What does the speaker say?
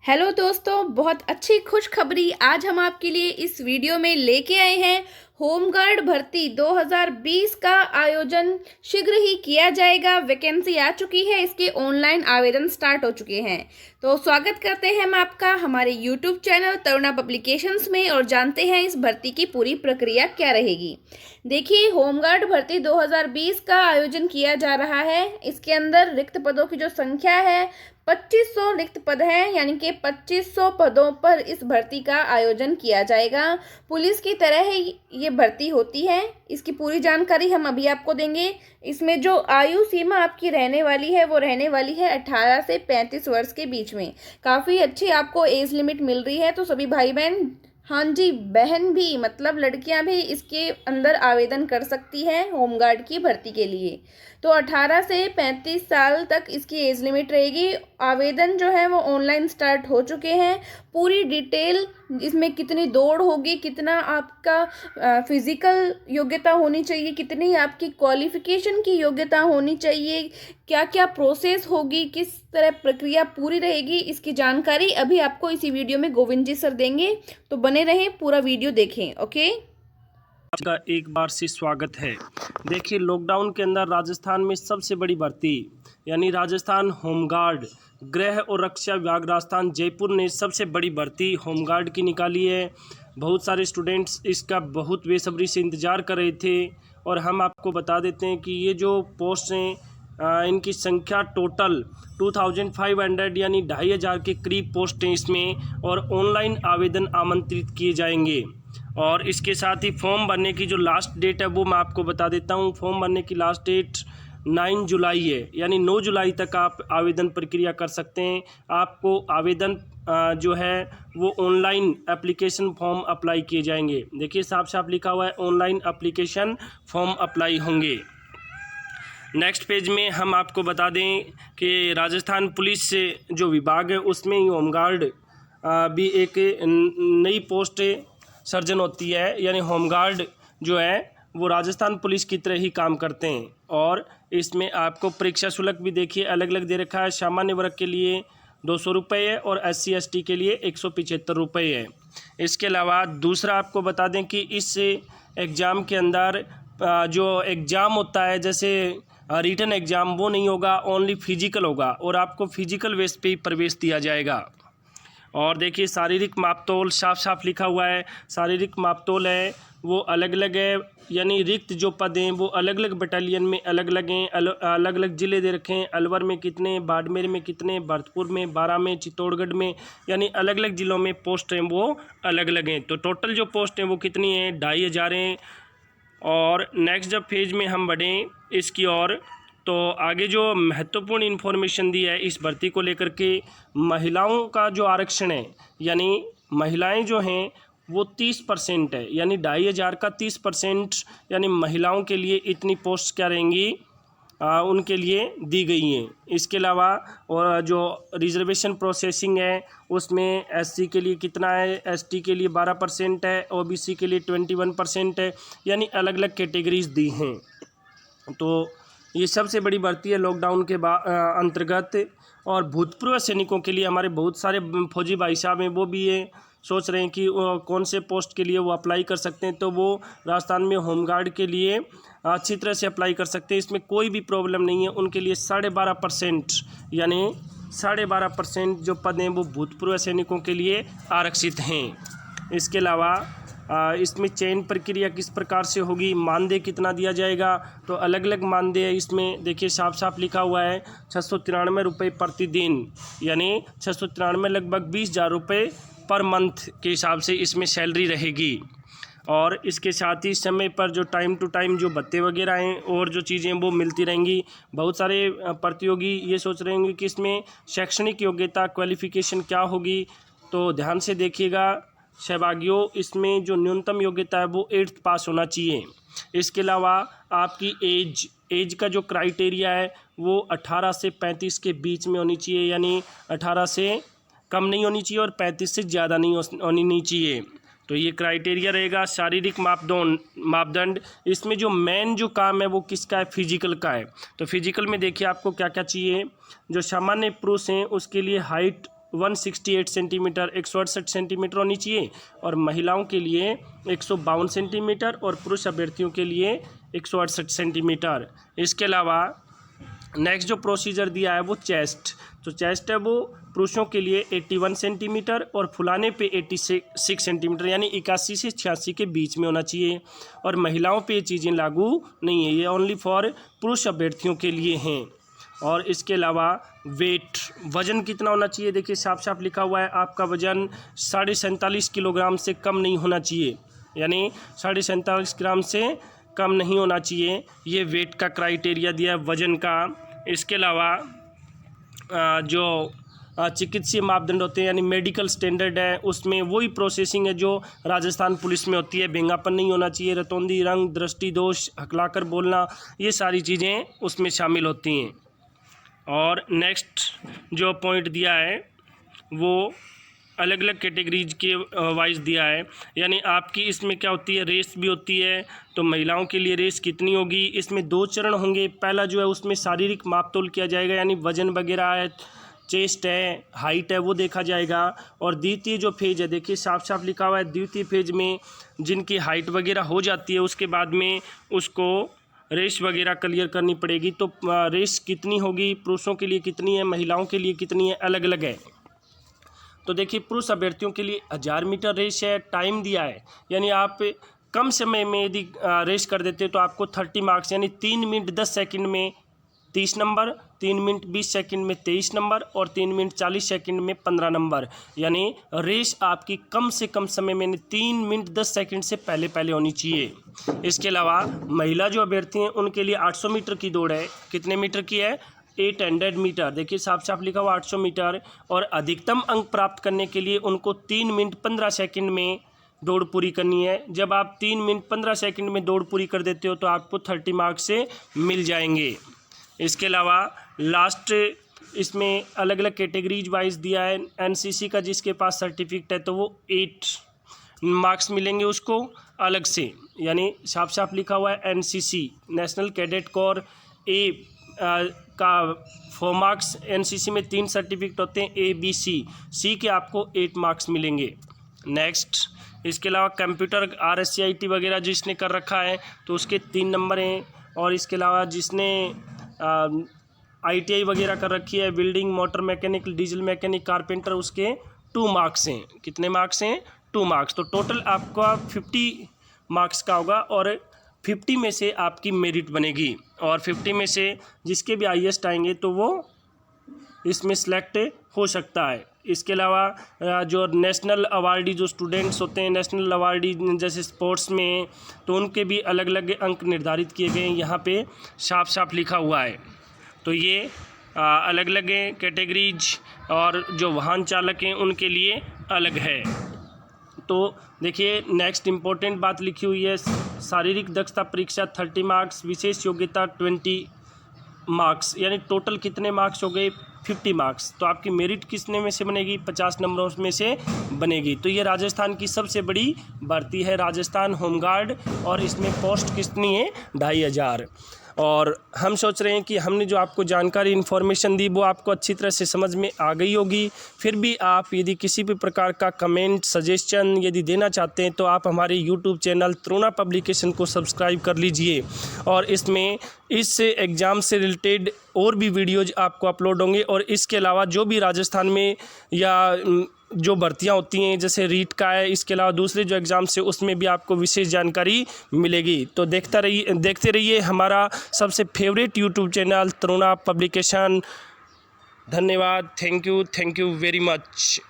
Hello दोस्तों, बहुत अच्छी खुशखबरी आज हम आपके लिए इस वीडियो में लेके आए हैं। होमगार्ड भर्ती 2020 का आयोजन शीघ्र ही किया जाएगा। वैकेंसी आ चुकी है, इसके ऑनलाइन आवेदन स्टार्ट हो चुके हैं। तो स्वागत करते हैं हम आपका हमारे यूट्यूब चैनल तरुणा पब्लिकेशंस में और जानते हैं इस भर्ती की पूरी प्रक्रिया क्या रहेगी। देखिए, होमगार्ड भर्ती 2020 का आयोजन किया जा रहा है। इसके अंदर रिक्त पदों की जो संख्या है 2500 रिक्त पद हैं, यानी कि 2500 पदों पर इस भर्ती का आयोजन किया जाएगा। पुलिस की तरह ही ये भर्ती होती है। इसकी पूरी जानकारी हम अभी आपको देंगे। इसमें जो आयु सीमा आपकी रहने वाली है वो रहने वाली है 18 से 35 वर्ष के बीच में। काफ़ी अच्छी आपको एज लिमिट मिल रही है। तो सभी भाई बहन, हाँ जी, बहन भी मतलब लड़कियां भी इसके अंदर आवेदन कर सकती हैं होमगार्ड की भर्ती के लिए। तो 18 से 35 साल तक इसकी एज लिमिट रहेगी। आवेदन जो है वो ऑनलाइन स्टार्ट हो चुके हैं। पूरी डिटेल, इसमें कितनी दौड़ होगी, कितना आपका फिजिकल योग्यता होनी चाहिए, कितनी आपकी क्वालिफिकेशन की योग्यता होनी चाहिए, क्या क्या प्रोसेस होगी, किस तरह प्रक्रिया पूरी रहेगी, इसकी जानकारी अभी आपको इसी वीडियो में गोविंद जी सर देंगे। तो बने रहें, पूरा वीडियो देखें। ओके, आपका एक बार से स्वागत है। देखिए, लॉकडाउन के अंदर राजस्थान में सबसे बड़ी भर्ती यानी राजस्थान होमगार्ड गृह और रक्षा विभाग राजस्थान जयपुर ने सबसे बड़ी भर्ती होमगार्ड की निकाली है। बहुत सारे स्टूडेंट्स इसका बहुत बेसब्री से इंतज़ार कर रहे थे और हम आपको बता देते हैं कि ये जो पोस्ट हैं इनकी संख्या टोटल 2500 यानी 2500 के करीब पोस्ट हैं इसमें, और ऑनलाइन आवेदन आमंत्रित किए जाएंगे। और इसके साथ ही फॉर्म भरने की जो लास्ट डेट है वो मैं आपको बता देता हूँ। फॉर्म भरने की लास्ट डेट 9 जुलाई है, यानी 9 जुलाई तक आप आवेदन प्रक्रिया कर सकते हैं। आपको आवेदन जो है वो ऑनलाइन एप्लीकेशन फॉर्म अप्लाई किए जाएंगे। देखिए, साफ साफ लिखा हुआ है ऑनलाइन एप्लीकेशन फॉर्म अप्लाई होंगे। नेक्स्ट पेज में हम आपको बता दें कि राजस्थान पुलिस से जो विभाग है उसमें ही होमगार्ड भी एक नई पोस्ट सर्जन होती है, यानी होमगार्ड जो है वो राजस्थान पुलिस की तरह ही काम करते हैं। और इसमें आपको परीक्षा शुल्क भी देखिए अलग अलग दे रखा है। सामान्य वर्ग के लिए 200 रुपये है और SC ST के लिए 175 रुपये है। इसके अलावा दूसरा आपको बता दें कि इस एग्ज़ाम के अंदर जो एग्ज़ाम होता है, जैसे रिटन एग्ज़ाम, वो नहीं होगा, ओनली फिजिकल होगा और आपको फिजिकल बेस पे ही प्रवेश दिया जाएगा। और देखिए, शारीरिक मापतौल साफ साफ लिखा हुआ है। शारीरिक मापतौल है वो अलग अलग है, यानी रिक्त जो पद हैं वो अलग अलग बटालियन में अलग अलग हैं। अलग अलग ज़िले दे रखे हैं। अलवर में कितने, बाड़मेर में कितने, भरतपुर में, बारां में, चित्तौड़गढ़ में, यानी अलग अलग ज़िलों में पोस्ट हैं वो अलग अलग हैं। तो टोटल जो पोस्ट हैं वो कितनी हैं, 2500 हैं। और नेक्स्ट जब पेज में हम बढ़ें इसकी ओर, तो आगे जो महत्वपूर्ण इन्फॉर्मेशन दी है इस भर्ती को लेकर के, महिलाओं का जो आरक्षण है, यानी महिलाएं जो हैं वो 30% है, यानी 2500 का 30%, यानी महिलाओं के लिए इतनी पोस्ट क्या रहेंगी, उनके लिए दी गई हैं। इसके अलावा और जो रिजर्वेशन प्रोसेसिंग है उसमें SC के लिए कितना है, ST के लिए 12% है, OBC के लिए 21% है, यानी अलग अलग कैटेगरीज दी हैं। तो ये सबसे बड़ी भर्ती है लॉकडाउन के अंतर्गत। और भूतपूर्व सैनिकों के लिए हमारे बहुत सारे फौजी भाई साहब हैं, वो भी ये सोच रहे हैं कि कौन से पोस्ट के लिए वो अप्लाई कर सकते हैं। तो वो राजस्थान में होमगार्ड के लिए अच्छी तरह से अप्लाई कर सकते हैं, इसमें कोई भी प्रॉब्लम नहीं है। उनके लिए 12.5% यानी 12.5% जो पद हैं वो भूतपूर्व सैनिकों के लिए आरक्षित हैं। इसके अलावा इसमें चयन प्रक्रिया किस प्रकार से होगी, मानदेय कितना दिया जाएगा, तो अलग अलग मानदेय इसमें देखिए साफ साफ लिखा हुआ है। 693 रुपये प्रतिदिन, यानी 693 लगभग 20,000 रुपये पर मंथ के हिसाब से इसमें सैलरी रहेगी। और इसके साथ ही समय पर जो टाइम टू टाइम जो भत्ते वगैरह हैं और जो चीज़ें वो मिलती रहेंगी। बहुत सारे प्रतियोगी ये सोच रहे होंगे कि इसमें शैक्षणिक योग्यता क्वालिफिकेशन क्या होगी, तो ध्यान से देखिएगा सहभागियों, इसमें जो न्यूनतम योग्यता है वो 8th पास होना चाहिए। इसके अलावा आपकी एज का जो क्राइटेरिया है वो 18 से 35 के बीच में होनी चाहिए, यानी 18 से कम नहीं होनी चाहिए और 35 से ज़्यादा नहीं चाहिए। तो ये क्राइटेरिया रहेगा। शारीरिक मापदंड, इसमें जो मेन जो काम है वो किसका है, फिजिकल का है। तो फिजिकल में देखिए आपको क्या क्या चाहिए। जो सामान्य पुरुष हैं उसके लिए हाइट 168 सेंटीमीटर 168 सेंटीमीटर होनी चाहिए, और महिलाओं के लिए 152 सेंटीमीटर और पुरुष अभ्यर्थियों के लिए 168 सेंटीमीटर। इसके अलावा नेक्स्ट जो प्रोसीजर दिया है वो चेस्ट, तो चेस्ट है वो पुरुषों के लिए 81 सेंटीमीटर और फुलाने पे 86 सेंटीमीटर यानी 81 से 86 के बीच में होना चाहिए, और महिलाओं पे ये चीज़ें लागू नहीं है, ये ओनली फॉर पुरुष अभ्यर्थियों के लिए हैं। और इसके अलावा वेट, वज़न कितना होना चाहिए, देखिए साफ साफ लिखा हुआ है, आपका वज़न 47.5 किलोग्राम से कम नहीं होना चाहिए, यानी 47.5 ग्राम से कम नहीं होना चाहिए, ये वेट का क्राइटेरिया दिया है वज़न का। इसके अलावा जो चिकित्सीय मापदंड होते हैं यानी मेडिकल स्टैंडर्ड है, उसमें वही प्रोसेसिंग है जो राजस्थान पुलिस में होती है, बेंगापन नहीं होना चाहिए, रतौंधी रंग, दृष्टि दोष, हकलाकर बोलना, ये सारी चीज़ें उसमें शामिल होती हैं। और नेक्स्ट जो पॉइंट दिया है वो अलग अलग कैटेगरीज के वाइज दिया है, यानी आपकी इसमें क्या होती है, रेस भी होती है, तो महिलाओं के लिए रेस कितनी होगी, इसमें 2 चरण होंगे। पहला जो है उसमें शारीरिक मापतोल किया जाएगा, यानी वजन वगैरह है, चेस्ट है, हाइट है, वो देखा जाएगा। और द्वितीय जो फेज है, देखिए साफ साफ लिखा हुआ है, द्वितीय फेज में जिनकी हाइट वगैरह हो जाती है उसके बाद में उसको रेस वगैरह क्लियर करनी पड़ेगी। तो रेस कितनी होगी, पुरुषों के लिए कितनी है, महिलाओं के लिए कितनी है, अलग अलग है। तो देखिए पुरुष अभ्यर्थियों के लिए 1000 मीटर रेस है, टाइम दिया है, यानी आप कम समय में यदि रेस कर देते हो तो आपको 30 मार्क्स यानी 3 मिनट 10 सेकंड में 30 नंबर, 3 मिनट 20 सेकंड में 23 नंबर और 3 मिनट 40 सेकंड में 15 नंबर, यानी रेस आपकी कम से कम समय में 3 मिनट 10 सेकंड से पहले पहले होनी चाहिए। इसके अलावा महिला जो अभ्यर्थी हैं उनके लिए 800 मीटर की दौड़ है, कितने मीटर की है, 800 मीटर, देखिए साफ साफ लिखा हुआ 800 मीटर, और अधिकतम अंक प्राप्त करने के लिए उनको 3 मिनट 15 सेकंड में दौड़ पूरी करनी है। जब आप 3 मिनट 15 सेकंड में दौड़ पूरी कर देते हो तो आपको 30 मार्क्स से मिल जाएंगे। इसके अलावा लास्ट इसमें अलग अलग कैटेगरीज वाइज दिया है, एनसीसी का जिसके पास सर्टिफिकेट है तो वो 8 मार्क्स मिलेंगे उसको अलग से, यानी साफ साफ लिखा हुआ है एनसीसी नेशनल कैडेट कोर ए का 4 मार्क्स, एनसीसी में 3 सर्टिफिकेट होते हैं ए बी सी के आपको 8 मार्क्स मिलेंगे। नेक्स्ट इसके अलावा कंप्यूटर RSCIT वगैरह जिसने कर रखा है तो उसके 3 नंबर हैं, और इसके अलावा जिसने ITI वगैरह कर रखी है, building, motor mechanic, diesel mechanic, carpenter, उसके 2 मार्क्स हैं, कितने मार्क्स हैं, 2 मार्क्स। तो टोटल आपका 50 मार्क्स का होगा, और 50 में से आपकी मेरिट बनेगी, और 50 में से जिसके भी हाईएस्ट आएंगे तो वो इसमें सेलेक्ट हो सकता है। इसके अलावा जो नेशनल अवार्डी जो स्टूडेंट्स होते हैं, नेशनल अवार्डी जैसे स्पोर्ट्स में, तो उनके भी अलग अलग अंक निर्धारित किए गए हैं, यहाँ पे साफ साफ लिखा हुआ है। तो ये अलग अलग कैटेगरीज, और जो वाहन चालक हैं उनके लिए अलग है। तो देखिए नेक्स्ट इम्पोर्टेंट बात लिखी हुई है, शारीरिक दक्षता परीक्षा 30 मार्क्स, विशेष योग्यता 20 मार्क्स, यानी टोटल कितने मार्क्स हो गए, 50 मार्क्स। तो आपकी मेरिट किसने में से बनेगी, 50 नंबरों में से बनेगी। तो ये राजस्थान की सबसे बड़ी भर्ती है, राजस्थान होमगार्ड, और इसमें पोस्ट कितनी है, 2500। और हम सोच रहे हैं कि हमने जो आपको जानकारी इन्फॉर्मेशन दी वो आपको अच्छी तरह से समझ में आ गई होगी। फिर भी आप यदि किसी भी प्रकार का कमेंट सजेशन यदि देना चाहते हैं तो आप हमारे यूट्यूब चैनल तरुणा पब्लिकेशन को सब्सक्राइब कर लीजिए, और इसमें इस एग्ज़ाम से रिलेटेड और भी वीडियोज़ आपको अपलोड होंगे। और इसके अलावा जो भी राजस्थान में या जो भर्तियां होती हैं जैसे रीट का है, इसके अलावा दूसरे जो एग्ज़ाम्स है उसमें भी आपको विशेष जानकारी मिलेगी। तो देखते रहिए हमारा सबसे favourite YouTube channel Taruna publication. धन्यवाद, थैंक यू वेरी मच।